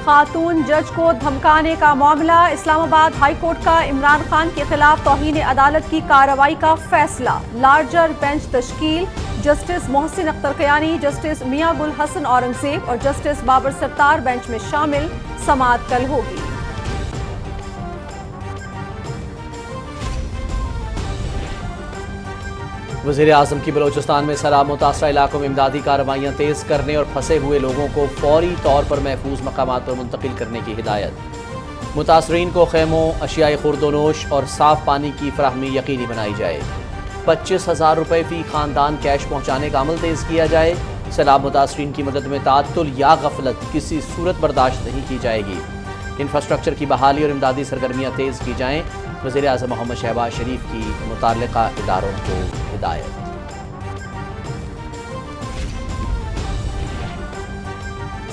خاتون جج کو دھمکانے کا معاملہ، اسلام آباد ہائی کورٹ کا عمران خان کے خلاف توہین عدالت کی کارروائی کا فیصلہ، لارجر بینچ تشکیل، جسٹس محسن اختر کیانی، جسٹس میاں گل حسن اورنگزیب اور جسٹس بابر ستار بینچ میں شامل، سماعت کل ہوگی۔ وزیر اعظم کی بلوچستان میں سیلاب متاثرہ علاقوں میں امدادی کارروائیاں تیز کرنے اور پھنسے ہوئے لوگوں کو فوری طور پر محفوظ مقامات پر منتقل کرنے کی ہدایت، متاثرین کو خیموں، اشیاء خورد و نوش اور صاف پانی کی فراہمی یقینی بنائی جائے، 25,000 روپے فی خاندان کیش پہنچانے کا عمل تیز کیا جائے، سیلاب متاثرین کی مدد میں تعطل یا غفلت کسی صورت برداشت نہیں کی جائے گی، انفراسٹرکچر کی بحالی اور امدادی سرگرمیاں تیز کی جائیں، وزیر اعظم محمد شہباز شریف کی متعلقہ اداروں کو ہدایت۔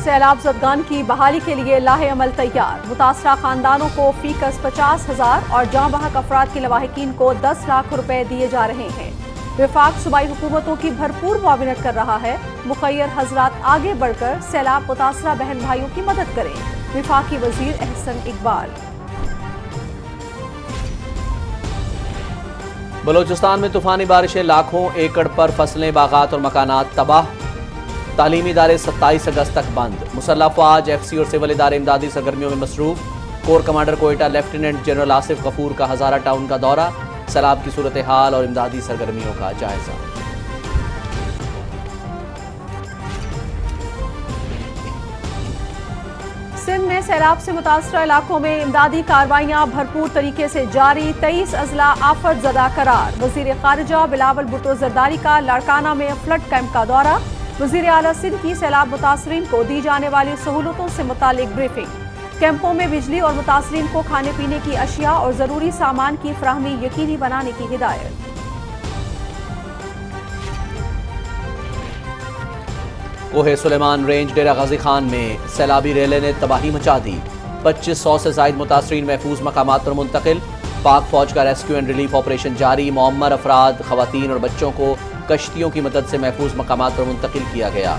سیلاب زدگان کی بحالی کے لیے لاہ عمل تیار، متاثرہ خاندانوں کو فی کس 50,000 اور جاں بحق افراد کے لواحقین کو 10 لاکھ روپے دیے جا رہے ہیں۔ وفاق صوبائی حکومتوں کی بھرپور معاونت کر رہا ہے، مخیر حضرات آگے بڑھ کر سیلاب متاثرہ بہن بھائیوں کی مدد کریں، وفاقی وزیر احسن اقبال۔ بلوچستان میں طوفانی بارشیں، لاکھوں ایکڑ پر فصلیں، باغات اور مکانات تباہ، تعلیمی ادارے 27 اگست تک بند، مسلح افواج، ایف سی اور سول ادارے امدادی سرگرمیوں میں مصروف، corps commander Quetta lieutenant general Asif غفور کا ہزارہ ٹاؤن کا دورہ، سیلاب کی صورتحال اور امدادی سرگرمیوں کا جائزہ۔ سندھ میں سیلاب سے متاثرہ علاقوں میں امدادی کارروائیاں بھرپور طریقے سے جاری، 23 اضلاع آفت زدہ قرار، وزیر خارجہ بلاول بھٹو زرداری کا لاڑکانہ میں فلڈ کیمپ کا دورہ، وزیر اعلیٰ سندھ کی سیلاب متاثرین کو دی جانے والی سہولتوں سے متعلق بریفنگ، کیمپوں میں بجلی اور متاثرین کو کھانے پینے کی اشیاء اور ضروری سامان کی فراہمی یقینی بنانے کی ہدایت۔ کوہ سلیمان رینج ڈیرہ غازی خان میں سیلابی ریلے نے تباہی مچا دی، 2500 سے زائد متاثرین محفوظ مقامات پر منتقل، پاک فوج کا ریسکیو اینڈ ریلیف آپریشن جاری، معمر افراد، خواتین اور بچوں کو کشتیوں کی مدد سے محفوظ مقامات پر منتقل کیا گیا،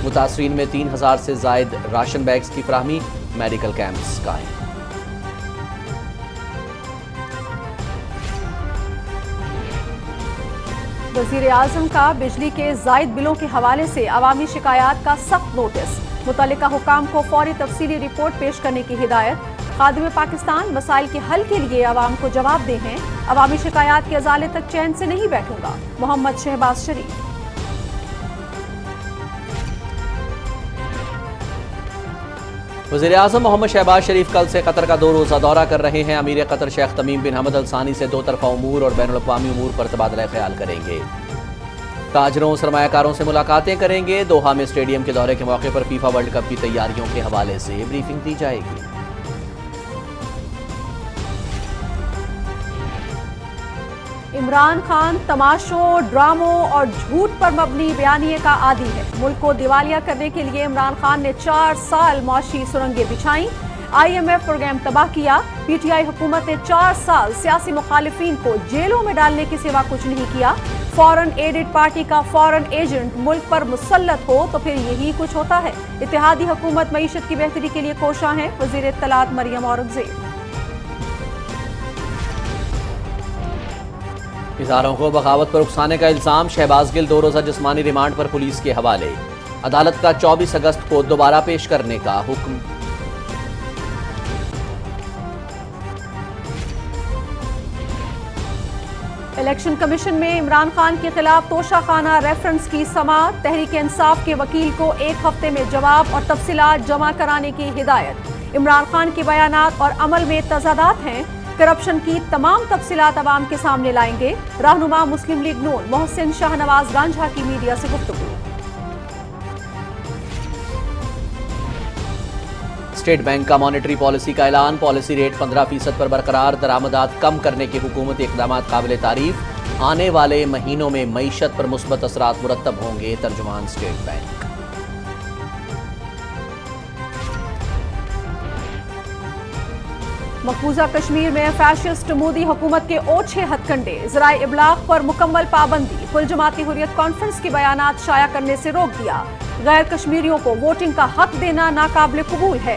متاثرین میں 3000 سے زائد راشن بیگز کی فراہمی، میڈیکل کیمپس قائم۔ وزیر اعظم کا بجلی کے زائد بلوں کے حوالے سے عوامی شکایات کا سخت نوٹس، متعلقہ حکام کو فوری تفصیلی رپورٹ پیش کرنے کی ہدایت، خادم پاکستان مسائل کے حل کے لیے عوام کو جواب دہ ہیں، عوامی شکایات کے ازالے تک چین سے نہیں بیٹھوں گا، محمد شہباز شریف۔ وزیر اعظم محمد شہباز شریف کل سے قطر کا 2 روزہ دورہ کر رہے ہیں، امیر قطر شیخ تمیم بن حمد ال ثانی سے 2 طرفہ امور اور بین الاقوامی امور پر تبادلہ خیال کریں گے، تاجروں سرمایہ کاروں سے ملاقاتیں کریں گے، دوحہ میں اسٹیڈیم کے دورے کے موقع پر فیفا ورلڈ کپ کی تیاریوں کے حوالے سے بریفنگ دی جائے گی۔ عمران خان تماشوں، ڈراموں اور جھوٹ پر مبنی بیانیے کا عادی ہے، ملک کو دیوالیہ کرنے کے لیے عمران خان نے 4 سال معاشی سرنگیں بچھائیں، آئی ایم ایف پروگرام تباہ کیا، پی ٹی آئی حکومت نے 4 سال سیاسی مخالفین کو جیلوں میں ڈالنے کے سوا کچھ نہیں کیا، فورن ایڈڈ پارٹی کا فورن ایجنٹ ملک پر مسلط ہو تو پھر یہی کچھ ہوتا ہے، اتحادی حکومت معیشت کی بہتری کے لیے کوشاں ہے، وزیر اطلاعات مریم اورنگزیب۔ اداروں کو بغاوت پر اکسانے کا الزام، شہباز گل 2 روزہ جسمانی ریمانڈ پر پولیس کے حوالے، عدالت کا 24 اگست کو دوبارہ پیش کرنے کا حکم۔ الیکشن کمیشن میں عمران خان کے خلاف توشہ خانہ ریفرنس کی سماعت، تحریک انصاف کے وکیل کو 1 ہفتے میں جواب اور تفصیلات جمع کرانے کی ہدایت، عمران خان کے بیانات اور عمل میں تضادات ہیں، کرپشن کی تمام تفصیلات عوام کے سامنے لائیں گے، رہنما مسلم لیگ نون محسن شاہ نواز گانجھا کی میڈیا سے گفتگو۔ اسٹیٹ بینک کا مانیٹری پالیسی کا اعلان، پالیسی ریٹ 15% پر برقرار، درآمدات کم کرنے کے حکومتی اقدامات قابل تعریف، آنے والے مہینوں میں معیشت پر مثبت اثرات مرتب ہوں گے، ترجمان اسٹیٹ بینک۔ مقبوضہ کشمیر میں فیشسٹ مودی حکومت کے اوچھے ہتھ کنڈے، ذرائع ابلاغ پر مکمل پابندی، کل جماعتی حریت کانفرنس کے بیانات شائع کرنے سے روک دیا، غیر کشمیریوں کو ووٹنگ کا حق دینا ناقابل قبول ہے،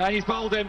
And he's bowled him.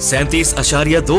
37.2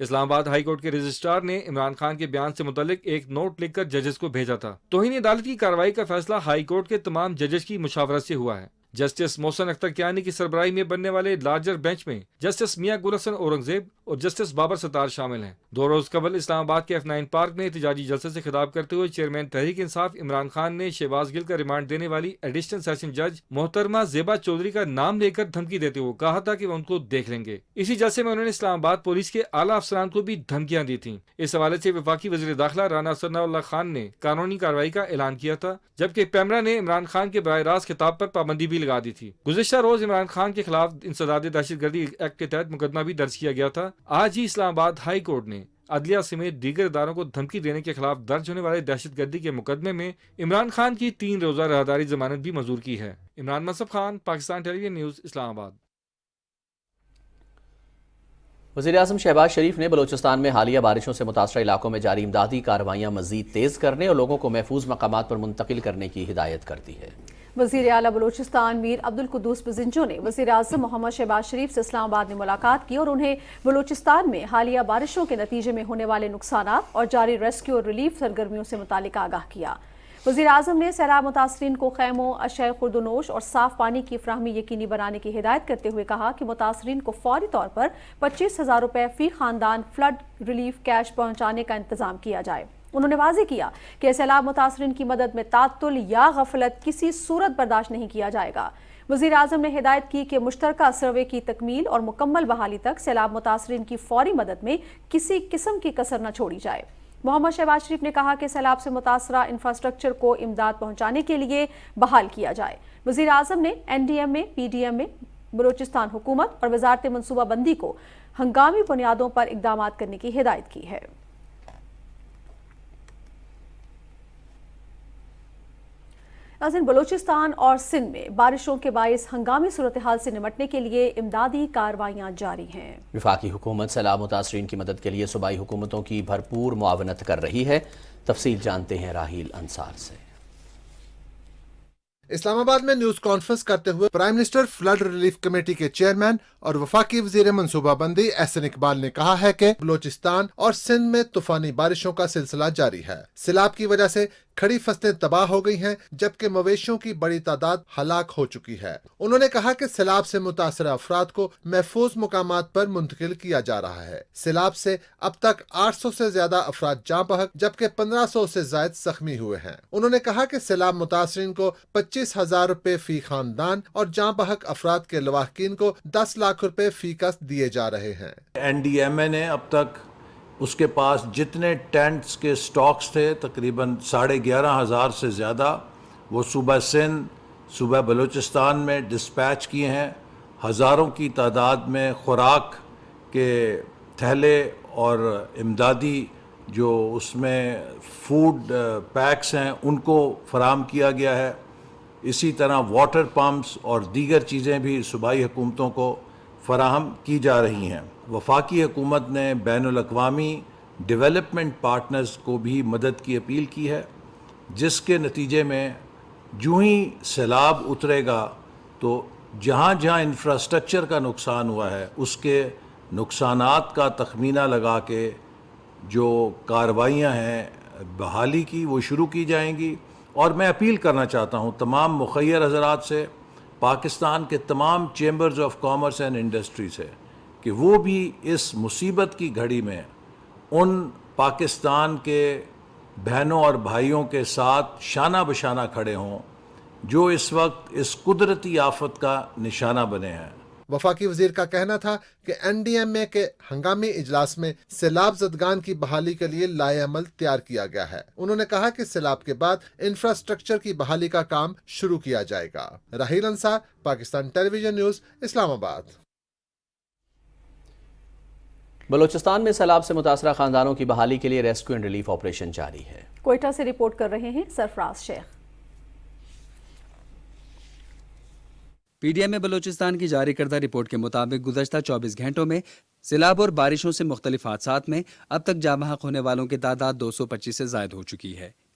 اسلام آباد ہائی کورٹ کے رجسٹرار نے عمران خان کے بیان سے متعلق ایک نوٹ لکھ کر ججز کو بھیجا تھا۔ توہین عدالت کی کارروائی کا فیصلہ ہائی کورٹ کے تمام ججز کی مشاورت سے ہوا ہے۔ جسٹس محسن اختر کیانی کی سربراہی میں بننے والے لارجر بینچ میں جسٹس میاں گل حسن اورنگزیب اور جسٹس بابر ستار شامل ہیں۔ 2 روز قبل اسلام آباد کے F9 پارک میں احتجاجی جلسے سے خطاب کرتے ہوئے چیئرمین تحریک انصاف عمران خان نے شہباز گل کا ریمانڈ دینے والی ایڈیشنل سیشن جج محترمہ زیبا چودھری کا نام لے کر دھمکی دیتے ہوئے کہا تھا کہ وہ ان کو دیکھ لیں گے۔ اسی جلسے میں انہوں نے اسلام آباد پولیس کے اعلیٰ افسران کو بھی دھمکیاں دی تھیں۔ اس حوالے سے وفاقی وزیر داخلہ رانا ثناء اللہ خان نے قانونی کارروائی کا اعلان کیا تھا، جبکہ پیمرا نے عمران خان کے براہ راست خطاب پر پابندی بھی لگا دی تھی۔ گزشتہ روز عمران خان کے خلاف انسداد دہشت گردی ایکٹ کے تحت مقدمہ بھی درج کیا گیا تھا۔ آج ہی اسلام آباد ہائی کورٹ نے عدلیہ سمیت دیگر اداروں کو دھمکی دینے کے خلاف درج ہونے والے دہشت گردی کے مقدمے میں عمران خان کی 3 روزہ راہداری ضمانت بھی منظور کی ہے۔ عمران منصف خان، پاکستان ٹیلی ویژن نیوز، اسلام آباد۔ وزیراعظم شہباز شریف نے بلوچستان میں حالیہ بارشوں سے متاثرہ علاقوں میں جاری امدادی کارروائیاں مزید تیز کرنے اور لوگوں کو محفوظ مقامات پر منتقل کرنے کی ہدایت کر دی ہے۔ وزیر اعلیٰ بلوچستان میر عبدالقدوس بزنجو نے وزیر اعظم محمد شہباز شریف سے اسلام آباد میں ملاقات کی اور انہیں بلوچستان میں حالیہ بارشوں کے نتیجے میں ہونے والے نقصانات اور جاری ریسکیو اور ریلیف سرگرمیوں سے متعلق آگاہ کیا۔ وزیر اعظم نے سیلاب متاثرین کو خیموں، اشیاء خوردونوش اور صاف پانی کی فراہمی یقینی بنانے کی ہدایت کرتے ہوئے کہا کہ متاثرین کو فوری طور پر 25,000 روپے فی خاندان فلڈ ریلیف کیش پہنچانے کا انتظام کیا جائے۔ انہوں نے واضح کیا کہ سیلاب متاثرین کی مدد میں تعطل یا غفلت کسی صورت برداشت نہیں کیا جائے گا۔ وزیر اعظم نے ہدایت کی کہ مشترکہ سروے کی تکمیل اور مکمل بحالی تک سیلاب متاثرین کی فوری مدد میں کسی قسم کی کسر نہ چھوڑی جائے۔ محمد شہباز شریف نے کہا کہ سیلاب سے متاثرہ انفراسٹرکچر کو امداد پہنچانے کے لیے بحال کیا جائے۔ وزیر اعظم نے NDM میں، PDM میں بلوچستان حکومت اور وزارت منصوبہ بندی کو ہنگامی بنیادوں پر اقدامات کرنے کی ہدایت کی ہے۔ ناظرین، بلوچستان اور سندھ میں بارشوں کے باعث ہنگامی صورتحال سے نمٹنے کے لیے امدادی کارروائیاں جاری ہیں۔ وفاقی حکومت سیلاب متاثرین کی مدد کے لیے صوبائی حکومتوں کی بھرپور معاونت کر رہی ہے۔ تفصیل جانتے ہیں راحیل انصار سے۔ اسلام آباد میں نیوز کانفرنس کرتے ہوئے prime minister flood relief committee کے چیئرمین اور وفاقی وزیر منصوبہ بندی احسن اقبال نے کہا ہے کہ بلوچستان اور سندھ میں طوفانی بارشوں کا سلسلہ جاری ہے۔ سیلاب کی وجہ سے کھڑی فصلیں تباہ ہو گئی ہیں، جبکہ مویشیوں کی بڑی تعداد ہلاک ہو چکی ہے۔ انہوں نے کہا کہ سیلاب سے متاثرہ افراد کو محفوظ مقامات پر منتقل کیا جا رہا ہے۔ سیلاب سے اب تک 800 سے زیادہ افراد جاں بحق، جبکہ 1500 سے زائد زخمی ہوئے ہیں۔ انہوں نے کہا کہ سیلاب متاثرین کو 25,000 روپے فی خاندان اور جاں بحق افراد کے لواحقین کو 10 لاکھ روپے فی کس دیے جا رہے ہیں۔ NDMA نے اب تک اس کے پاس جتنے ٹینٹس کے سٹاکس تھے تقریباً 11,500 سے زیادہ، وہ صوبہ سندھ، صوبہ بلوچستان میں ڈسپیچ کیے ہیں۔ ہزاروں کی تعداد میں خوراک کے تھیلے اور امدادی جو اس میں فوڈ پیکس ہیں ان کو فراہم کیا گیا ہے۔ اسی طرح واٹر پمپس اور دیگر چیزیں بھی صوبائی حکومتوں کو فراہم کی جا رہی ہیں۔ وفاقی حکومت نے بین الاقوامی ڈیولپمنٹ پارٹنرز کو بھی مدد کی اپیل کی ہے، جس کے نتیجے میں جو ہی سیلاب اترے گا تو جہاں جہاں انفراسٹرکچر کا نقصان ہوا ہے اس کے نقصانات کا تخمینہ لگا کے جو کارروائیاں ہیں بحالی کی وہ شروع کی جائیں گی۔ اور میں اپیل کرنا چاہتا ہوں تمام مخیر حضرات سے، پاکستان کے تمام chambers of commerce and industry سے، کہ وہ بھی اس مصیبت کی گھڑی میں ان پاکستان کے بہنوں اور بھائیوں کے ساتھ شانہ بشانہ کھڑے ہوں جو اس وقت اس قدرتی آفت کا نشانہ بنے ہیں۔ وفاقی وزیر کا کہنا تھا کہ NDMA کے ہنگامی اجلاس میں سیلاب زدگان کی بحالی کے لیے لائحہ عمل تیار کیا گیا ہے۔ انہوں نے کہا کہ سیلاب کے بعد انفراسٹرکچر کی بحالی کا کام شروع کیا جائے گا۔ راحیل انصار، پاکستان ٹیلی ویژن نیوز، اسلام آباد۔ بلوچستان میں سیلاب سے متاثرہ خاندانوں کی بحالی کے لیے ریسکیو اینڈ ریلیف آپریشن جاری ہے۔ کوئٹہ سے رپورٹ کر رہے ہیں سرفراز شیخ۔ PDM بلوچستان کی جاری کردہ رپورٹ کے مطابق گزشتہ 24 گھنٹوں میں سیلاب اور بارشوں سے مختلف حادثات میں اب تک جاں بحق ہونے والوں کی تعداد 225 سے زائد ہو چکی ہے۔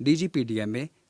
DGP DMA,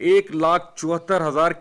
1,74,000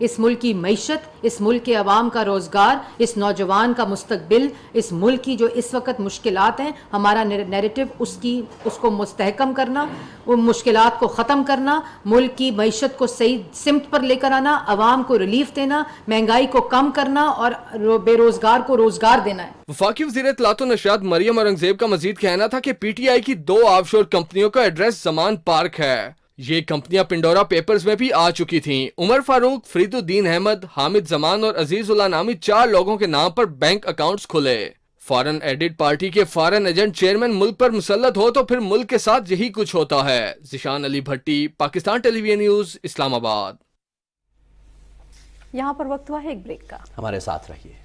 اس ملک کی معیشت, اس ملک کے عوام کا روزگار, اس نوجوان کا مستقبل, اس ملک کی جو اس وقت مشکلات ہیں, ہمارا نیریٹو اس کو مستحکم کرنا, ان مشکلات کو ختم کرنا, ملک کی معیشت کو صحیح سمت پر لے کر آنا, عوام کو ریلیف دینا, مہنگائی کو کم کرنا اور بے روزگار کو روزگار دینا ہے. وفاقی وزیر اطلاعات و نشریات مریم اورنگزیب کا مزید کہنا تھا کہ پی ٹی آئی کی 2 آف شور کمپنیوں کا ایڈریس زمان پارک ہے. یہ کمپنیاں پنڈورا پیپرز میں بھی آ چکی تھیں. عمر فاروق, فرید الدین احمد, حامد زمان اور عزیز اللہ نامی 4 لوگوں کے نام پر بینک اکاؤنٹس کھلے. فارن ایڈٹ پارٹی کے فارن ایجنٹ چیئرمین ملک پر مسلط ہو تو پھر ملک کے ساتھ یہی کچھ ہوتا ہے. ذیشان علی بھٹی, پاکستان ٹیلی ویژن نیوز, اسلام آباد. یہاں پر وقت ہوا ہے ایک بریک کا. ہمارے ساتھ رہیے.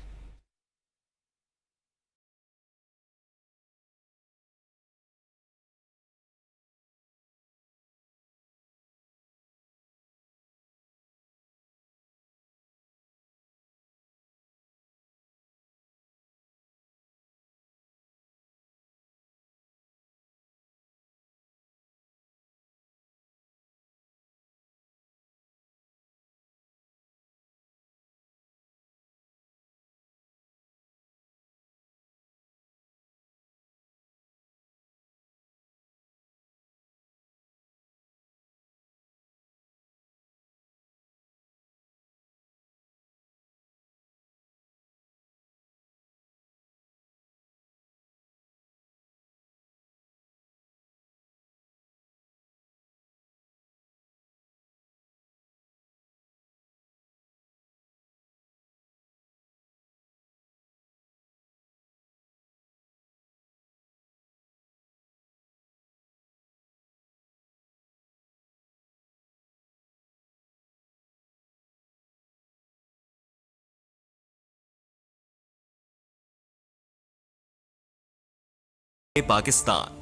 پاکستان.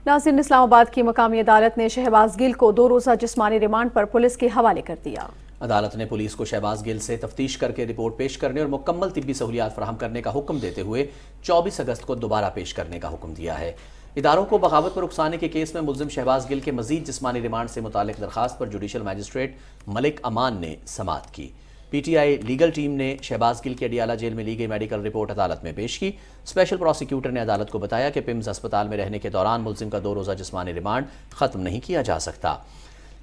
ناظرین, اسلام آباد کی مقامی عدالت نے شہباز گل کو 2 روزہ جسمانی ریمانڈ پر پولیس کے حوالے کر دیا. عدالت نے پولیس کو شہباز گل سے تفتیش کر کے رپورٹ پیش کرنے اور مکمل طبی سہولیات فراہم کرنے کا حکم دیتے ہوئے 24 اگست کو دوبارہ پیش کرنے کا حکم دیا ہے. اداروں کو بغاوت پر اکسانے کے کیس میں ملزم شہباز گل کے مزید جسمانی ریمانڈ سے متعلق درخواست پر جوڈیشل میجسٹریٹ ملک امان نے سماعت کی. P T I legal team نے شہباز گل کے اڈیالہ جیل میں لی گئی میڈیکل رپورٹ عدالت میں پیش کی. اسپیشل پروسیکیوٹر نے عدالت کو بتایا کہ پمز ہسپتال میں رہنے کے دوران ملزم کا 2 روزہ جسمانی ریمانڈ ختم نہیں کیا جا سکتا.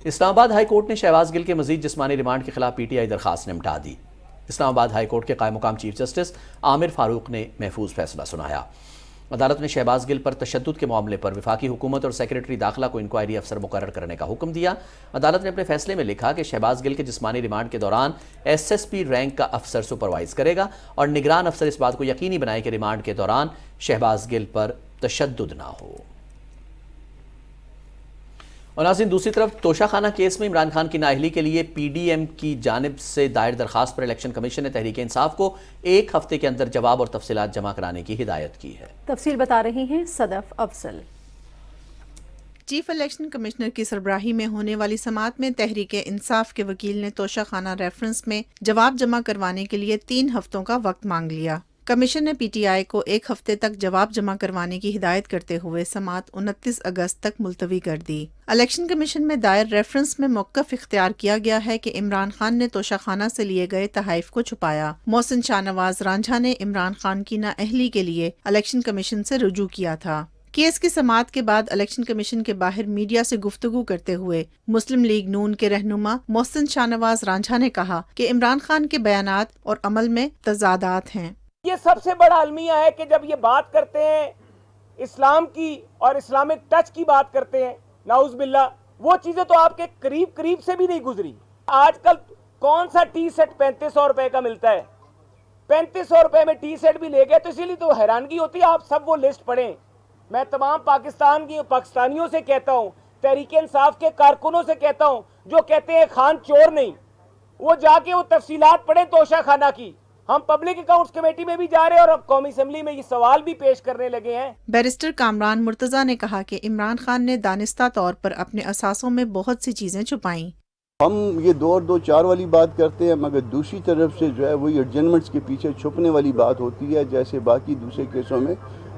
اسلام آباد ہائی کورٹ نے شہباز گل کے مزید جسمانی ریمانڈ کے خلاف پی ٹی آئی درخواست نمٹا دی. اسلام آباد ہائی کورٹ کے قائم مقام چیف جسٹس عامر فاروق نے محفوظ فیصلہ سنایا. عدالت نے شہباز گل پر تشدد کے معاملے پر وفاقی حکومت اور سیکریٹری داخلہ کو انکوائری افسر مقرر کرنے کا حکم دیا. عدالت نے اپنے فیصلے میں لکھا کہ شہباز گل کے جسمانی ریمانڈ کے دوران ایس ایس پی رینک کا افسر سپروائز کرے گا اور نگران افسر اس بات کو یقینی بنائے کہ ریمانڈ کے دوران شہباز گل پر تشدد نہ ہو. اور ناظرین, دوسری طرف توشہ خانہ کیس میں عمران خان کی نااہلی کے لیے پی ڈی ایم کی جانب سے دائر درخواست پر الیکشن کمیشن نے تحریک انصاف کو 1 ہفتے کے اندر جواب اور تفصیلات جمع کرانے کی ہدایت کی ہے. تفصیل بتا رہی ہیں صدف افضل. چیف الیکشن کمشنر کی سربراہی میں ہونے والی سماعت میں تحریک انصاف کے وکیل نے توشہ خانہ ریفرنس میں جواب جمع کروانے کے لیے 3 ہفتوں کا وقت مانگ لیا. کمیشن نے پی ٹی آئی کو 1 ہفتے تک جواب جمع کروانے کی ہدایت کرتے ہوئے سماعت 29 اگست تک ملتوی کر دی. الیکشن کمیشن میں دائر ریفرنس میں موقف اختیار کیا گیا ہے کہ عمران خان نے توشہ خانہ سے لیے گئے تحائف کو چھپایا. محسن شاہ نواز رانجھا نے عمران خان کی نااہلی کے لیے الیکشن کمیشن سے رجوع کیا تھا. کیس کی سماعت کے بعد الیکشن کمیشن کے باہر میڈیا سے گفتگو کرتے ہوئے مسلم لیگ نون کے رہنما محسن شاہ نواز رانجھا نے کہا کہ عمران خان کے بیانات اور عمل میں تضادات ہیں. یہ سب سے بڑا المیہ ہے کہ جب یہ بات کرتے ہیں اسلام کی اور اسلامک ٹچ کی بات کرتے ہیں, نعوذ باللہ, وہ چیزیں تو آپ کے قریب سے بھی نہیں گزری. آج کل کون سا ٹی سیٹ 3500 روپے کا ملتا ہے؟ 3500 روپے میں ٹی سیٹ بھی لے گئے, تو اسی لیے تو حیرانگی ہوتی ہے. آپ سب وہ لسٹ پڑھیں. میں تمام پاکستانیوں سے کہتا ہوں, تحریک انصاف کے کارکنوں سے کہتا ہوں جو کہتے ہیں خان چور نہیں, وہ جا کے وہ تفصیلات پڑھیں توشہ خانہ کی. ہم پبلک اکاؤنٹس کمیٹی میں بھی جا رہے ہیں اور قومی اسمبلی میں یہ سوال بھی پیش کرنے لگے ہیں. بیرسٹر کامران مرتضیٰ نے کہا کہ عمران خان نے دانستہ طور پر اپنے اثاثوں میں بہت سی چیزیں چھپائیں. ہم یہ 2-4 والی بات کرتے ہیں، مگر دوسری طرف سے جو ہے وہی ایڈجسٹمنٹس کے پیچھے چھپنے والی بات ہوتی ہے، جیسے باقی دوسرے کیسوں میں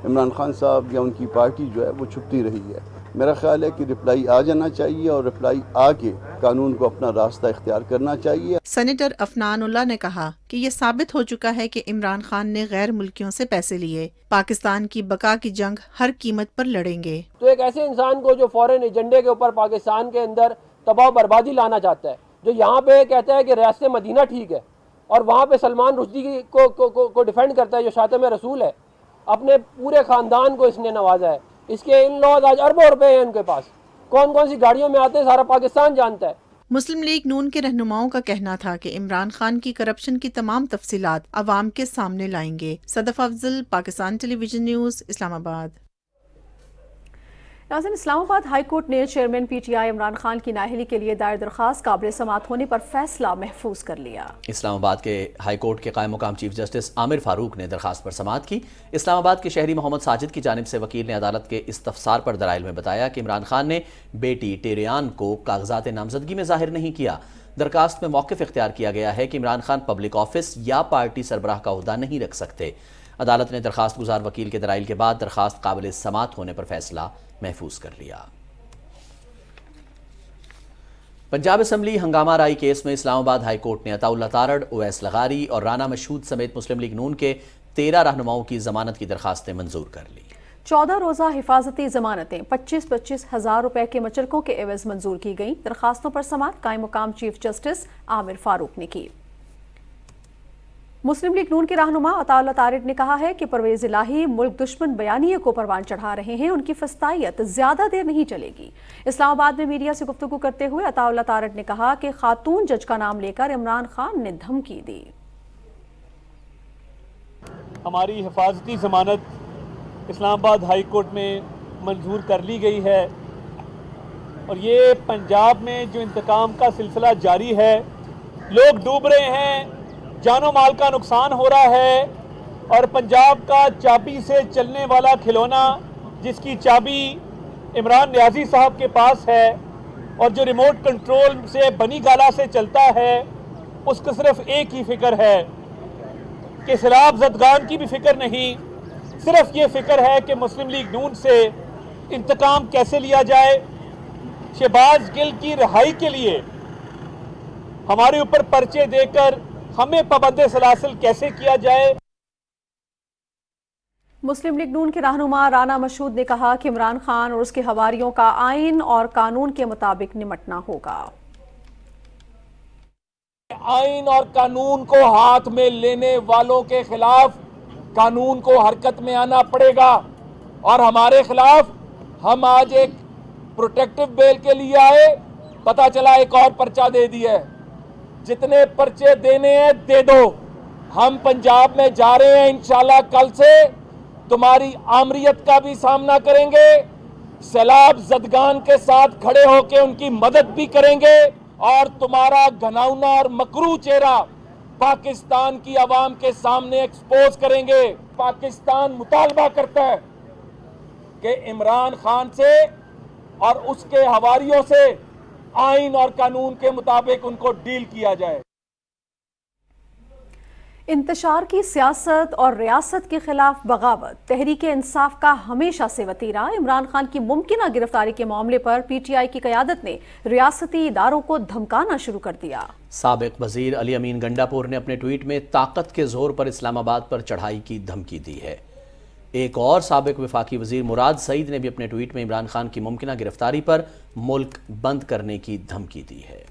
عمران خان صاحب یا ان کی پارٹی جو ہے وہ چھپتی رہی ہے۔ میرا خیال ہے کہ رپلائی آ جانا چاہیے اور رپلائی آ کے قانون کو اپنا راستہ اختیار کرنا چاہیے۔ سینیٹر افنان اللہ نے کہا کہ یہ ثابت ہو چکا ہے کہ عمران خان نے غیر ملکیوں سے پیسے لیے، پاکستان کی بقا کی جنگ ہر قیمت پر لڑیں گے۔ تو ایک ایسے انسان کو جو فورن ایجنڈے کے اوپر پاکستان کے اندر تباہ و بربادی لانا چاہتا ہے، جو یہاں پہ کہتا ہے کہ ریاست مدینہ ٹھیک ہے اور وہاں پہ سلمان رشدی کو ڈیفینڈ کرتا ہے جو خاتم رسول ہے، اپنے پورے خاندان کو اس نے نوازا ہے، اس کے ان لاز آج اربوں روپے ہیں ان کے پاس، کون کون سی گاڑیوں میں آتے ہیں سارا پاکستان جانتا ہے۔ مسلم لیگ نون کے رہنماؤں کا کہنا تھا کہ عمران خان کی کرپشن کی تمام تفصیلات عوام کے سامنے لائیں گے۔ صدف افضل، پاکستان ٹیلی ویژن نیوز، اسلام آباد۔ ناظرین، اسلام آباد ہائی کورٹ نے chairman P T I Imran Khan کی نااہلی کے لیے دائر درخواست قابل سماعت ہونے پر فیصلہ محفوظ کر لیا۔ اسلام آباد کے ہائی کورٹ کے قائم مقام چیف جسٹس عامر فاروق نے درخواست پر سماعت کی۔ اسلام آباد کے شہری محمد ساجد کی جانب سے وکیل نے عدالت کے استفسار پر دلائل میں بتایا کہ عمران خان نے بیٹی ٹیریان کو کاغذات نامزدگی میں ظاہر نہیں کیا۔ درخواست میں موقف اختیار کیا گیا ہے کہ عمران خان پبلک آفس یا پارٹی سربراہ کا عہدہ نہیں رکھ سکتے۔ عدالت نے درخواست گزار وکیل کے دلائل کے بعد درخواست قابل سماعت ہونے پر فیصلہ محفوظ کر لیا۔ پنجاب اسمبلی ہنگامہ رائی کیس میں اسلام آباد ہائی کورٹ نے عطا اللہ تارڑ، اویس لغاری اور رانا مشہود سمیت مسلم لیگ نون کے 13 رہنماؤں کی ضمانت کی درخواستیں منظور کر لی۔ 14 روزہ حفاظتی ضمانتیں 25-25 ہزار روپے کے مچلکوں کے عوض منظور کی گئیں۔ درخواستوں پر سماعت قائم مقام چیف جسٹس عامر فاروق نے کی۔ مسلم لیگ نون کے رہنما عطا اللہ تارڑ نے کہا ہے کہ پرویز الہی ملک دشمن بیانیے کو پروان چڑھا رہے ہیں، ان کی فسطائیت زیادہ دیر نہیں چلے گی۔ اسلام آباد میں میڈیا سے گفتگو کرتے ہوئے عطا اللہ تارڑ نے کہا کہ خاتون جج کا نام لے کر عمران خان نے دھمکی دی۔ ہماری حفاظتی ضمانت اسلام آباد ہائی کورٹ میں منظور کر لی گئی ہے اور یہ پنجاب میں جو انتقام کا سلسلہ جاری ہے، لوگ ڈوب رہے ہیں، جان و مال کا نقصان ہو رہا ہے اور پنجاب کا چابی سے چلنے والا کھلونا جس کی چابی عمران نیازی صاحب کے پاس ہے اور جو ریموٹ کنٹرول سے بنی گالا سے چلتا ہے، اس کو صرف ایک ہی فکر ہے کہ سیلاب زدگان کی بھی فکر نہیں، صرف یہ فکر ہے کہ مسلم لیگ نون سے انتقام کیسے لیا جائے۔ شہباز گل کی رہائی کے لیے ہمارے اوپر پرچے دے کر ہمیں پابند سلاسل کیسے کیا جائے۔ مسلم لیگ نون کے رہنما رانا مشہود نے کہا کہ عمران خان اور اس کے حواریوں کا آئین اور قانون کے مطابق نمٹنا ہوگا۔ آئین اور قانون کو ہاتھ میں لینے والوں کے خلاف قانون کو حرکت میں آنا پڑے گا اور ہمارے خلاف ہم آج ایک پروٹیکٹیو بیل کے لیے آئے، پتہ چلا ایک اور پرچہ دے دیا ہے۔ جتنے پرچے دینے ہیں دے دو، ہم پنجاب میں جا رہے ہیں، انشاءاللہ کل سے تمہاری آمریت کا بھی سامنا کریں گے، سیلاب زدگان کے ساتھ کھڑے ہو کے ان کی مدد بھی کریں گے اور تمہارا گھناؤنا اور مکروہ چہرہ پاکستان کی عوام کے سامنے ایکسپوز کریں گے۔ پاکستان مطالبہ کرتا ہے کہ عمران خان سے اور اس کے حواریوں سے آئین اور قانون کے مطابق ان کو ڈیل کیا جائے۔ انتشار کی سیاست اور ریاست کے خلاف بغاوت تحریک انصاف کا ہمیشہ سے وتیرہ۔ عمران خان کی ممکنہ گرفتاری کے معاملے پر پی ٹی آئی کی قیادت نے ریاستی اداروں کو دھمکانا شروع کر دیا۔ سابق وزیر علی امین گنڈا پور نے اپنے ٹویٹ میں طاقت کے زور پر اسلام آباد پر چڑھائی کی دھمکی دی ہے۔ ایک اور سابق وفاقی وزیر مراد سعید نے بھی اپنے ٹویٹ میں عمران خان کی ممکنہ گرفتاری پر ملک بند کرنے کی دھمکی دی ہے۔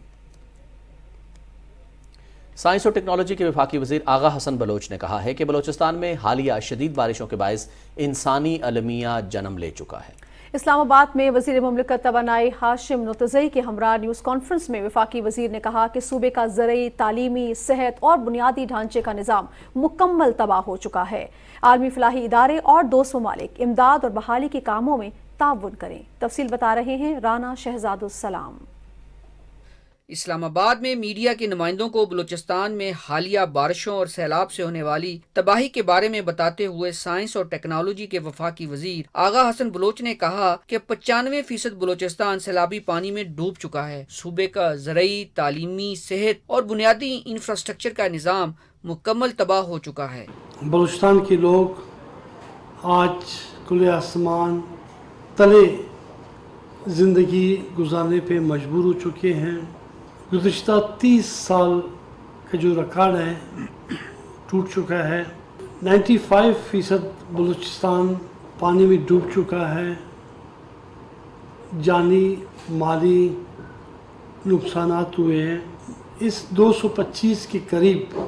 سائنس اور ٹیکنالوجی کے وفاقی وزیر آغا حسن بلوچ نے کہا ہے کہ بلوچستان میں حالیہ شدید بارشوں کے باعث انسانی المیہ جنم لے چکا ہے۔ اسلام آباد میں وزیر مملکت توانائی ہاشم نوتزئی کے ہمراہ نیوز کانفرنس میں وفاقی وزیر نے کہا کہ صوبے کا زرعی، تعلیمی، صحت اور بنیادی ڈھانچے کا نظام مکمل تباہ ہو چکا ہے۔ عالمی فلاحی ادارے اور دوست ممالک امداد اور بحالی کے کاموں میں تعاون کریں۔ تفصیل بتا رہے ہیں رانا شہزاد السلام۔ اسلام آباد میں میڈیا کے نمائندوں کو بلوچستان میں حالیہ بارشوں اور سیلاب سے ہونے والی تباہی کے بارے میں بتاتے ہوئے سائنس اور ٹیکنالوجی کے وفاقی وزیر آغا حسن بلوچ نے کہا کہ 95% بلوچستان سیلابی پانی میں ڈوب چکا ہے. صوبے کا زرعی، تعلیمی، صحت اور بنیادی انفراسٹرکچر کا نظام مکمل تباہ ہو چکا ہے. بلوچستان کے لوگ آج کھلے آسمان تلے زندگی گزارنے پہ مجبور ہو چکے ہیں. گزشتہ 30 سال کا جو ریکارڈ ہے ٹوٹ چکا ہے. 95% بلوچستان پانی میں ڈوب چکا ہے. جانی مالی نقصانات ہوئے ہیں. اس 225 کے قریب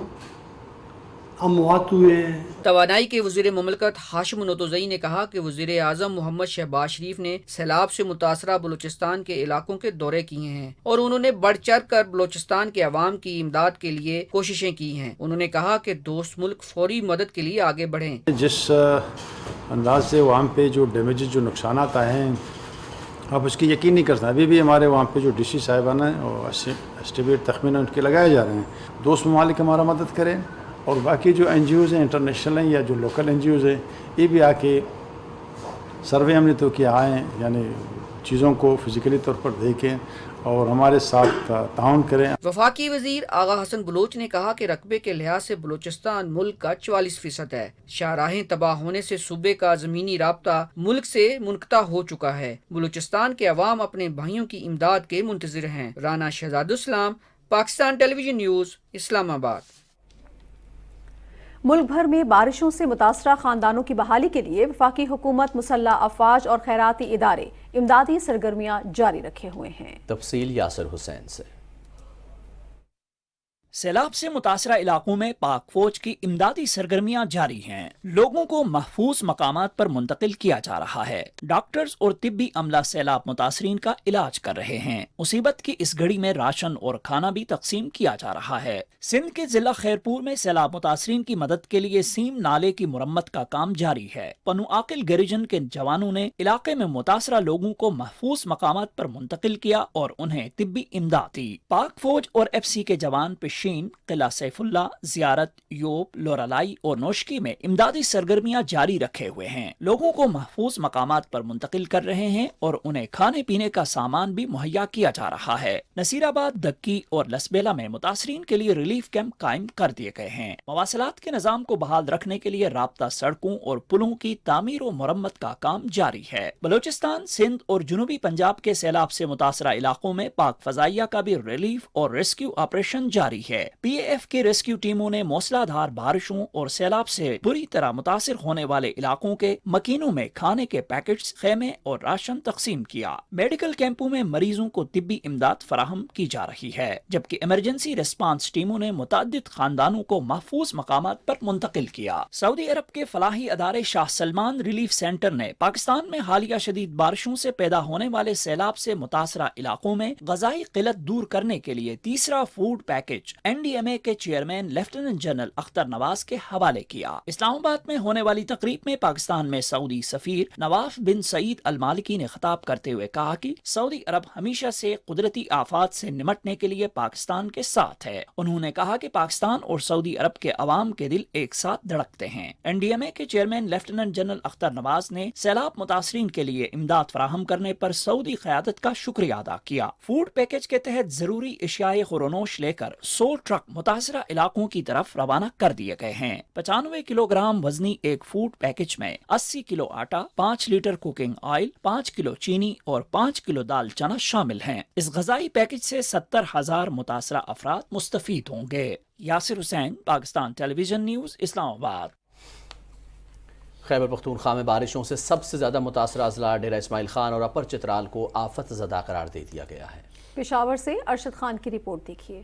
اموات ہوئے ہیں. توانائی کے وزیر مملکت ہاشم نوتوزئی نے کہا کہ وزیر اعظم محمد شہباز شریف نے سیلاب سے متاثرہ بلوچستان کے علاقوں کے دورے کیے ہیں اور انہوں نے بڑھ چڑھ کر بلوچستان کے عوام کی امداد کے لیے کوششیں کی ہیں. انہوں نے کہا کہ دوست ملک فوری مدد کے لیے آگے بڑھیں. جس انداز سے وہاں پہ جو ڈیمیجز جو نقصانات آئے ہیں آپ اس کی یقین نہیں کرتے. ابھی بھی ہمارے وہاں پہ جو ڈی سی صاحبان ہیں اور اسٹیمیٹ تخمینہ ان کے لگائے جا رہے ہیں. دوست ممالک ہمارا مدد کریں اور باقی جو این جی اوز ہیں انٹرنیشنل ہیں یا جو لوکل این جی اوز ہیں یہ بھی آ کے سروے ہم نے تو کیا آئیں یعنی چیزوں کو فزیکلی طور پر دیکھیں اور ہمارے ساتھ تعاون کریں. وفاقی وزیر آغا حسن بلوچ نے کہا کہ رقبے کے لحاظ سے بلوچستان ملک کا 44% ہے. شاہراہیں تباہ ہونے سے صوبے کا زمینی رابطہ ملک سے منقطع ہو چکا ہے. بلوچستان کے عوام اپنے بھائیوں کی امداد کے منتظر ہیں. رانا شہزاد اسلام، پاکستان ٹیلی ویژن نیوز، اسلام آباد. ملک بھر میں بارشوں سے متاثرہ خاندانوں کی بحالی کے لیے وفاقی حکومت، مسلح افواج اور خیراتی ادارے امدادی سرگرمیاں جاری رکھے ہوئے ہیں. تفصیل یاسر حسین سے. سیلاب سے متاثرہ علاقوں میں پاک فوج کی امدادی سرگرمیاں جاری ہیں. لوگوں کو محفوظ مقامات پر منتقل کیا جا رہا ہے. ڈاکٹرز اور طبی عملہ سیلاب متاثرین کا علاج کر رہے ہیں. مصیبت کی اس گھڑی میں راشن اور کھانا بھی تقسیم کیا جا رہا ہے. سندھ کے ضلع خیرپور میں سیلاب متاثرین کی مدد کے لیے سیم نالے کی مرمت کا کام جاری ہے. پنو عاقل گریجن کے جوانوں نے علاقے میں متاثرہ لوگوں کو محفوظ مقامات پر منتقل کیا اور انہیں طبی امداد دی. پاک فوج اور ایف سی کے جوان قلعہ سیف اللہ، زیارت، یوب، لورالائی اور نوشکی میں امدادی سرگرمیاں جاری رکھے ہوئے ہیں. لوگوں کو محفوظ مقامات پر منتقل کر رہے ہیں اور انہیں کھانے پینے کا سامان بھی مہیا کیا جا رہا ہے. نصیر آباد، دکی اور لسبیلا میں متاثرین کے لیے ریلیف کیمپ قائم کر دیے گئے ہیں. مواصلات کے نظام کو بحال رکھنے کے لیے رابطہ سڑکوں اور پلوں کی تعمیر و مرمت کا کام جاری ہے. بلوچستان، سندھ اور جنوبی پنجاب کے سیلاب سے متاثرہ علاقوں میں پاک فضائیہ کا بھی ریلیف اور ریسکیو آپریشن جاری ہے. پی اے ایف کی ریسکیو ٹیموں نے موسلا دھار بارشوں اور سیلاب سے بری طرح متاثر ہونے والے علاقوں کے مکینوں میں کھانے کے پیکٹس، خیمے اور راشن تقسیم کیا. میڈیکل کیمپوں میں مریضوں کو طبی امداد فراہم کی جا رہی ہے، جبکہ ایمرجنسی ریسپانس ٹیموں نے متعدد خاندانوں کو محفوظ مقامات پر منتقل کیا. سعودی عرب کے فلاحی ادارے شاہ سلمان ریلیف سینٹر نے پاکستان میں حالیہ شدید بارشوں سے پیدا ہونے والے سیلاب سے متاثرہ علاقوں میں غذائی قلت دور کرنے کے لیے تیسرا فوڈ پیکج NDMA کے چیئرمین لیفٹیننٹ جنرل اختر نواز کے حوالے کیا. اسلام آباد میں ہونے والی تقریب میں پاکستان میں سعودی سفیر نواف بن سعید المالکی نے خطاب کرتے ہوئے کہا کہ سعودی عرب ہمیشہ سے قدرتی آفات سے نمٹنے کے لیے پاکستان کے ساتھ ہے. انہوں نے کہا کہ پاکستان اور سعودی عرب کے عوام کے دل ایک ساتھ دھڑکتے ہیں. NDMA کے چیئرمین لیفٹیننٹ جنرل اختر نواز نے سیلاب متاثرین کے لیے امداد فراہم کرنے پر سعودی قیادت کا شکریہ ادا کیا. فوڈ پیکج کے تحت ضروری اشیاء خورونوش لے کر 100 ٹرک متاثرہ علاقوں کی طرف روانہ کر دیے گئے ہیں. 95 کلو گرام وزنی ایک فوڈ پیکج میں 80 کلو آٹا، 5 لیٹر کوکنگ آئل، 5 کلو چینی اور 5 کلو دال چنا شامل ہیں. اس غذائی پیکج سے 70,000 متاثرہ افراد مستفید ہوں گے. یاسر حسین، پاکستان ٹیلی ویژن نیوز، اسلام آباد. خیبر پختونخوا میں بارشوں سے سب سے زیادہ متاثرہ اضلاع ڈیرہ اسماعیل خان اور اپر چترال کو آفت زدہ قرار دے دیا گیا ہے. پشاور سے ارشد خان کی رپورٹ دیکھیے.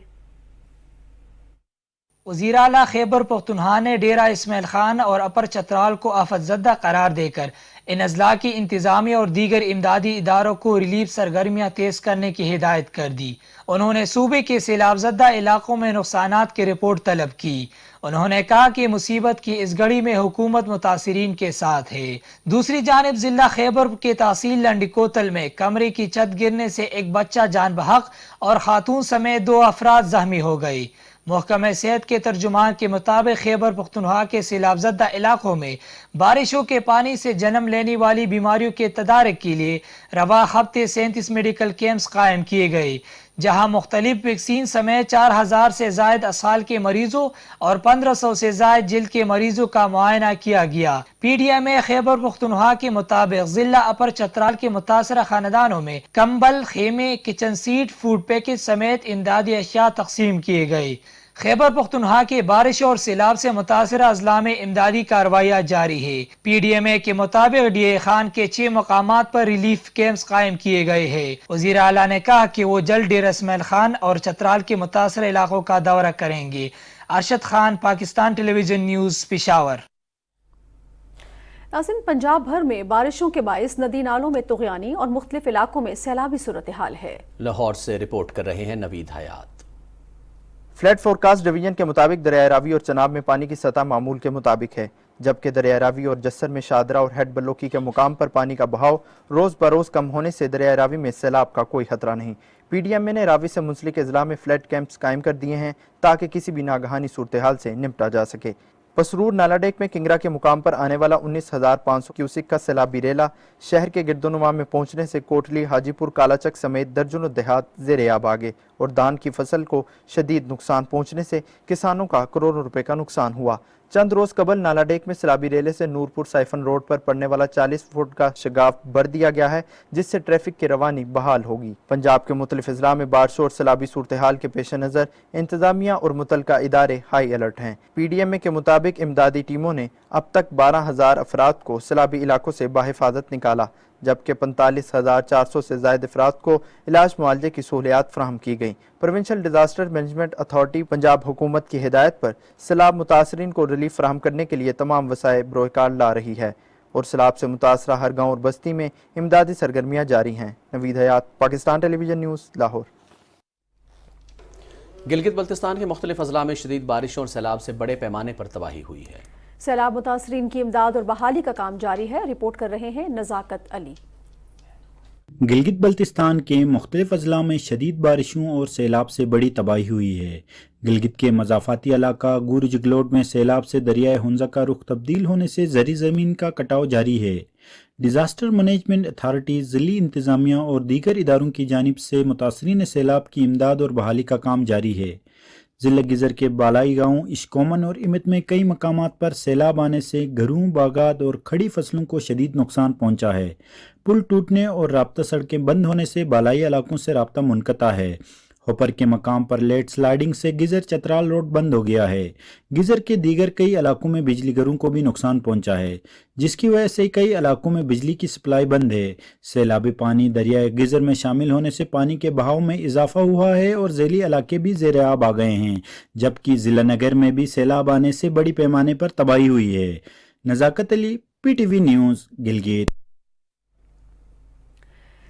وزیر اعلیٰ خیبر پختونخوا نے ڈیرہ اسماعیل خان اور اپر چترال کو آفت زدہ قرار دے کر ان اضلاع کی انتظامیہ اور دیگر امدادی اداروں کو ریلیف سرگرمیاں تیز کرنے کی ہدایت کر دی۔ انہوں نے صوبے کے سیلاب زدہ علاقوں میں نقصانات کی رپورٹ طلب کی۔ انہوں نے کہا کہ مصیبت کی اس گھڑی میں حکومت متاثرین کے ساتھ ہے۔ دوسری جانب ضلع خیبر کے تحصیل لنڈی کوتل میں کمرے کی چھت گرنے سے ایک بچہ جان بحق اور خاتون سمیت 2 افراد زخمی ہو گئے۔ محکمہ صحت کے ترجمان کے مطابق خیبر پختونخوا کے سیلاب زدہ علاقوں میں بارشوں کے پانی سے جنم لینے والی بیماریوں کے تدارک کے لیے رواں ہفتے 37 میڈیکل کیمپس قائم کیے گئے، جہاں مختلف ویکسین سمیت 4000 سے زائد اسہال کے مریضوں اور 1500 سے زائد جلد کے مریضوں کا معائنہ کیا گیا۔ پی ڈی ایم اے خیبر پختونخوا کے مطابق ضلع اپر چترال کے متاثرہ خاندانوں میں کمبل، خیمے، کچن سیٹ، فوڈ پیکج سمیت امدادی اشیاء تقسیم کیے گئے۔ خیبر پختونخوا کے بارش اور سیلاب سے متاثرہ اضلاع میں امدادی کارروائیاں جاری ہے۔ پی ڈی ایم اے کے مطابق ڈی اے خان کے 6 مقامات پر ریلیف کیمپس قائم کیے گئے ہیں۔ وزیر اعلیٰ نے کہا کہ وہ جلد ڈیرہ اسماعیل خان اور چترال کے متاثرہ علاقوں کا دورہ کریں گے۔ ارشد خان، پاکستان ٹیلی ویژن نیوز، پشاور۔ ناظرین، پنجاب بھر میں بارشوں کے باعث ندی نالوں میں طغیانی اور مختلف علاقوں میں سیلابی صورتحال ہے۔ لاہور سے رپورٹ کر رہے ہیں نوید حیات۔ فلڈ فورکاسٹ ڈویژن کے مطابق دریائے راوی اور چناب میں پانی کی سطح معمول کے مطابق ہے، جبکہ دریائے راوی اور جسر میں شادرہ اور ہیڈ بلوکی کے مقام پر پانی کا بہاؤ روز بروز کم ہونے سے دریائے راوی میں سیلاب کا کوئی خطرہ نہیں۔ پی ڈی ایم اے نے راوی سے منسلک اضلاع میں فلڈ کیمپس قائم کر دیے ہیں تاکہ کسی بھی ناگہانی صورتحال سے نمٹا جا سکے۔ پسرور نالا ڈیک میں کنگرا کے مقام پر آنے والا 19,500 کیوسک کا سیلابی ریلا شہر کے گرد و نما میں پہنچنے سے کوٹلی، حاجی پور، کالا چک سمیت درجنوں دیہات زیر آب آ گئے اور دان کی فصل کو شدید نقصان پہنچنے سے کسانوں کا کروڑوں روپے کا نقصان ہوا۔ چند روز قبل نالا ڈیک میں سیلابی ریلے سے نورپور سائفن روڈ پر پڑنے والا 40 فٹ کا شگاف بھر دیا گیا ہے، جس سے ٹریفک کی روانی بحال ہوگی۔ پنجاب کے مختلف اضلاع میں بارشوں اور سیلابی صورتحال کے پیش نظر انتظامیہ اور متعلقہ ادارے ہائی الرٹ ہیں۔ پی ڈی ایم اے کے مطابق امدادی ٹیموں نے اب تک 12,000 افراد کو سیلابی علاقوں سے بحفاظت نکالا، جبکہ 45,400 سے زائد افراد کو علاج معالجے کی سہولیات فراہم کی گئیں۔ Provincial disaster management authority Punjab حکومت کی ہدایت پر سیلاب متاثرین کو ریلیف فراہم کرنے کے لیے تمام وسائل بروئے کار لا رہی ہے اور سیلاب سے متاثرہ ہر گاؤں اور بستی میں امدادی سرگرمیاں جاری ہیں۔ نوید حیات، پاکستان ٹیلی ویژن نیوز، لاہور۔ گلگت بلتستان کے مختلف اضلاع میں شدید بارشوں اور سیلاب سے بڑے پیمانے پر تباہی ہوئی ہے۔ سیلاب متاثرین کی امداد اور بحالی کا کام جاری ہے۔ رپورٹ کر رہے ہیں نزاکت علی۔ گلگت بلتستان کے مختلف اضلاع میں شدید بارشوں اور سیلاب سے بڑی تباہی ہوئی ہے۔ گلگت کے مضافاتی علاقہ گور جگلوڈ میں سیلاب سے دریائے ہنزہ کا رخ تبدیل ہونے سے زرعی زمین کا کٹاؤ جاری ہے۔ ڈیزاسٹر مینجمنٹ اتھارٹی، ضلعی انتظامیہ اور دیگر اداروں کی جانب سے متاثرین سیلاب کی امداد اور بحالی کا کام جاری ہے۔ ضلع گزر کے بالائی گاؤں اشکومن اور امت میں کئی مقامات پر سیلاب آنے سے گھروں، باغات اور کھڑی فصلوں کو شدید نقصان پہنچا ہے۔ پل ٹوٹنے اور رابطہ سڑکیں بند ہونے سے بالائی علاقوں سے رابطہ منقطع ہے۔ ہوپر کے مقام پر لیٹ سلائیڈنگ سے گزر چترال روڈ بند ہو گیا ہے۔ گزر کے دیگر کئی علاقوں میں بجلی گھروں کو بھی نقصان پہنچا ہے، جس کی وجہ سے کئی علاقوں میں بجلی کی سپلائی بند ہے۔ سیلابی پانی دریائے گزر میں شامل ہونے سے پانی کے بہاؤ میں اضافہ ہوا ہے اور ذیلی علاقے بھی زیر آب آ گئے ہیں، جبکہ ضلع نگر میں بھی سیلاب آنے سے بڑی پیمانے پر تباہی ہوئی ہے۔ نزاکت علی، پی ٹی وی نیوز، گلگت۔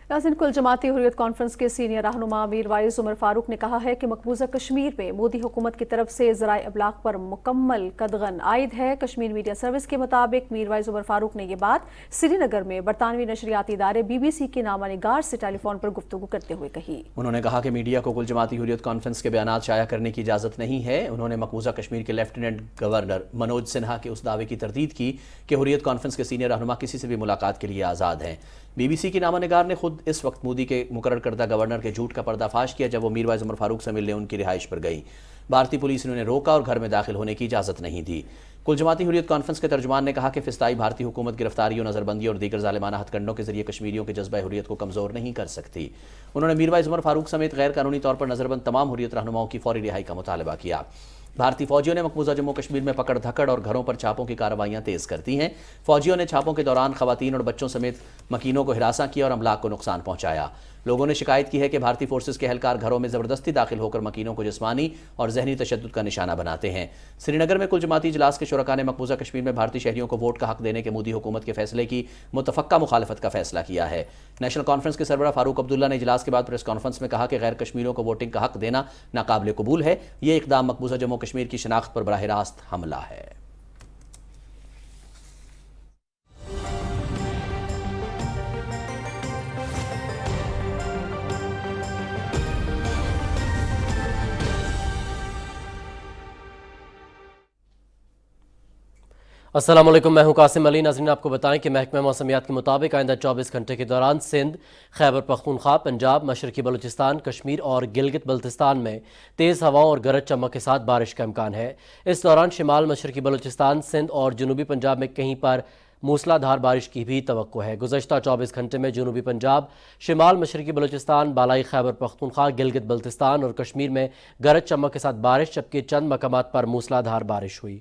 ناظرین، کل جماعتی حریت کانفرنس کے سینئر رہنما میر وائز عمر فاروق نے کہا ہے کہ مقبوضہ کشمیر میں مودی حکومت کی طرف سے ذرائع ابلاغ پر مکمل قدغن عائد ہے۔ کشمیر میڈیا سروس کے مطابق میر وائز عمر فاروق نے یہ بات سری نگر میں برطانوی نشریاتی ادارے بی بی سی کے نامہ نگار سے ٹیلی فون پر گفتگو کرتے ہوئے کہی۔ انہوں نے کہا کہ میڈیا کو کل جماعتی حریت کانفرنس کے بیانات شائع کرنے کی اجازت نہیں ہے۔ انہوں نے مقبوضہ کشمیر کے لیفٹیننٹ گورنر منوج سنہا کے اس دعوے کی تردید کی کہ حریت کانفرنس کے سینئر رہنما کسی سے بھی ملاقات کے لیے آزاد ہیں۔ بی بی سی کی نامہ نگار نے خود اس وقت مودی کے مقرر کردہ گورنر کے جھوٹ کا پردہ فاش کیا جب وہ میر وائز عمر فاروق سے ملنے ان کی رہائش پر گئی۔ بھارتی پولیس نے انہیں روکا اور گھر میں داخل ہونے کی اجازت نہیں دی۔ کل جماعتی حریت کانفرنس کے ترجمان نے کہا کہ فسطائی بھارتی حکومت گرفتاریوں، نظر بندی اور دیگر ظالمانہ ہتھ کنڈوں کے ذریعے کشمیریوں کے جذبہ حریت کو کمزور نہیں کر سکتی۔ انہوں نے میر وائز عمر فاروق سمیت غیر قانونی طور پر نظر بند تمام حریت رہنماؤں کی فوری رہائی کا مطالبہ کیا۔ بھارتی فوجیوں نے مقبوضہ جموں کشمیر میں پکڑ دھکڑ اور گھروں پر چھاپوں کی کارروائیاں تیز کر دی ہیں۔ فوجیوں نے چھاپوں کے دوران خواتین اور بچوں سمیت مکینوں کو ہراساں کیا اور املاک کو نقصان پہنچایا۔ لوگوں نے شکایت کی ہے کہ بھارتی فورسز کے اہلکار گھروں میں زبردستی داخل ہو کر مکینوں کو جسمانی اور ذہنی تشدد کا نشانہ بناتے ہیں۔ سری نگر میں کل جماعتی اجلاس کے شرکاء نے مقبوضہ کشمیر میں بھارتی شہریوں کو ووٹ کا حق دینے کے مودی حکومت کے فیصلے کی متفقہ مخالفت کا فیصلہ کیا ہے۔ نیشنل کانفرنس کے سربراہ فاروق عبداللہ نے اجلاس کے بعد پریس کانفرنس میں کہا کہ غیر کشمیریوں کو ووٹنگ کا حق دینا ناقابل قبول ہے۔ یہ اقدام مقبوضہ جموں کشمیر کی شناخت پر براہ راست حملہ ہے۔ السلام علیکم، میں ہوں قاسم علی۔ ناظرین، آپ کو بتائیں کہ محکمہ موسمیات کے مطابق آئندہ 24 گھنٹے کے دوران سندھ، خیبر پختونخوا، پنجاب، مشرقی بلوچستان، کشمیر اور گلگت بلتستان میں تیز ہواؤں اور گرج چمک کے ساتھ بارش کا امکان ہے۔ اس دوران شمال مشرقی بلوچستان، سندھ اور جنوبی پنجاب میں کہیں پر موسلا دھار بارش کی بھی توقع ہے۔ گزشتہ 24 گھنٹے میں جنوبی پنجاب، شمال مشرقی بلوچستان، بالائی خیبر پختونخوا، گلگت بلتستان اور کشمیر میں گرج چمک کے ساتھ بارش، جبکہ چند مقامات پر موسلا دھار بارش ہوئی۔